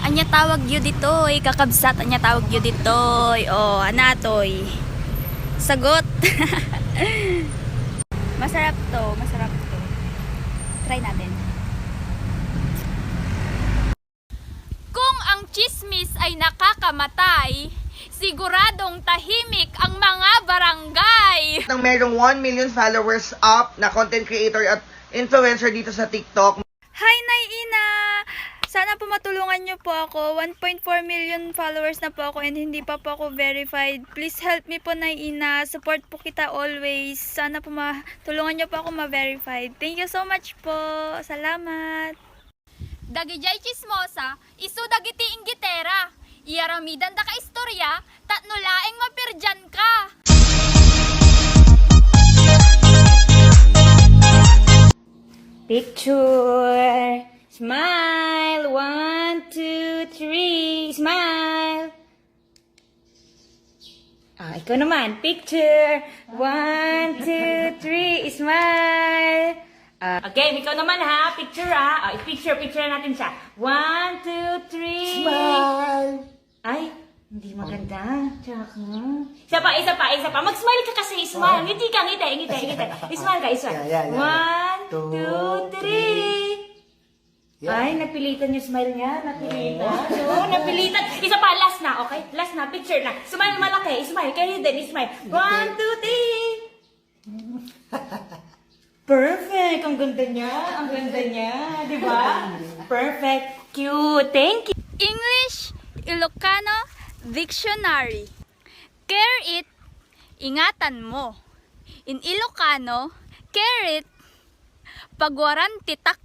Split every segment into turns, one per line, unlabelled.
Anya tawag yu ditoy, kakabsat anya tawag yu ditoy. Oh, anatoy. Sagot. Masarap to, masarap to. Try natin. Kung ang chismis ay nakakamatay, siguradong tahimik ang mga barangay.
Nang merong 1 million followers up na content creator at influencer dito sa TikTok.
Hi, Nay Ina! Sana po matulungan niyo po ako. 1.4 million followers na po ako and hindi pa po ako verified. Please help me po, Nay Ina. Support po kita always. Sana po matulungan niyo po ako ma-verified. Thank you so much po. Salamat. Dagijay chismosa, isu dagiti inggitera. Iyaramidan da ka istorya, tatno laeng mapirjan ka. Picture. Smile. 1, 2, 3. Smile. Ikaw naman. Picture. 1, 2, 3. Smile. Okay, ikaw naman ha. Picture ha. Picture natin siya. 1, 2, 3.
Smile!
Ay, hindi maganda. Tsaka. Isa pa. Mag-smile ka kasi. Smile. Ngiti ka. Smile ka.
Yeah.
1, 2, 3. Ay, napilitan yung smile niya. Napilitan. Isa pa, last na, okay? Last na, picture na. Smile malaki, smile. Kayo din, smile. 1, 2, 3. Perfect! Ang ganda niya. Di ba? Perfect. Cute. Thank you. English, Ilocano, Dictionary. Care it, ingatan mo. In Ilocano, care it, pagwaran titak.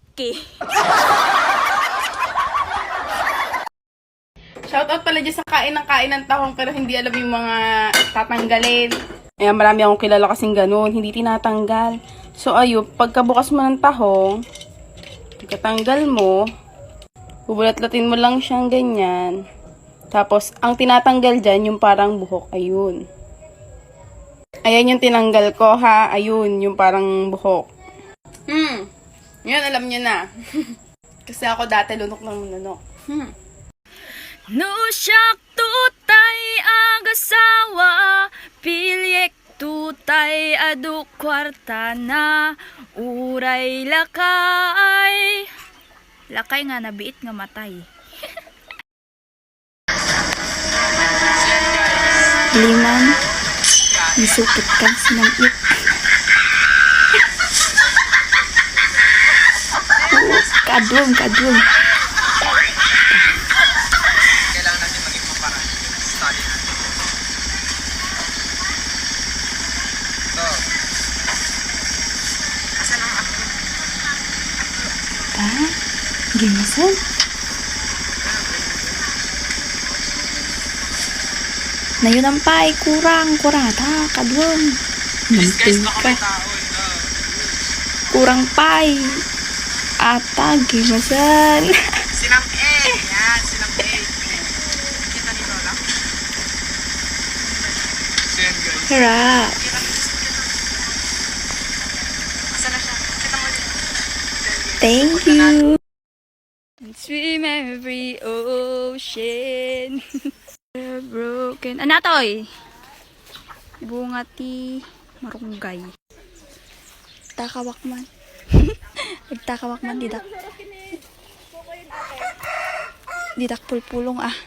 Shoutout pala dyan sa kain ng tahong pero hindi alam yung mga tatanggalin. Ayan, marami akong kilala kasing ganun, hindi tinatanggal. So ayun, pagkabukas mo ng tahong, pagkatanggal mo, bubulat-latin mo lang siyang ganyan. Tapos, ang tinatanggal dyan, yung parang buhok, ayun. Ayan yung tinanggal ko ha, ayun, yung parang buhok. Yan, alam niyo na. Kasi ako dati lunok ng lunok.
No siyak tutay agasawa, pilyek tutay adu kwarta na, uray lakay. Lakay nga nabiit nga matay. Liman, nisupit ka sinamit. Kadum.
Kailangan natin maging maparaan. Study natin. So, asan ang ako?
Gimasan? Na yun ang pay, kurang ta, kadum. Namping ka. Kurang pay. Ata, gimasan.
Sinang A. Yan, sinang A. Kita ni Lola. Sen, guys.
Harap.
Asan na siya? Kita mo ulit.
Thank you. Swim every ocean. Broken. Anatoy? Bunga ti marunggay. Takawak man. Nagtakawak man didak pulpulong ah.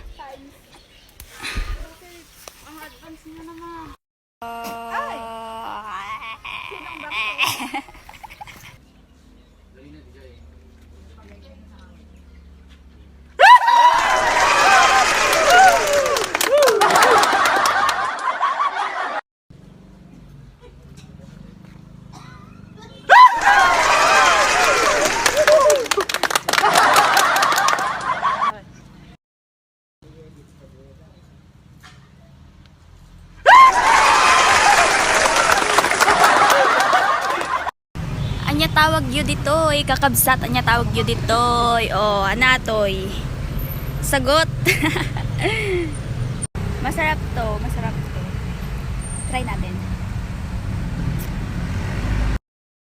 Anya tawag yu ditoy, kakabsat anya tawag yu ditoy. Oh, anatoy. Sagot. Masarap to. Try natin.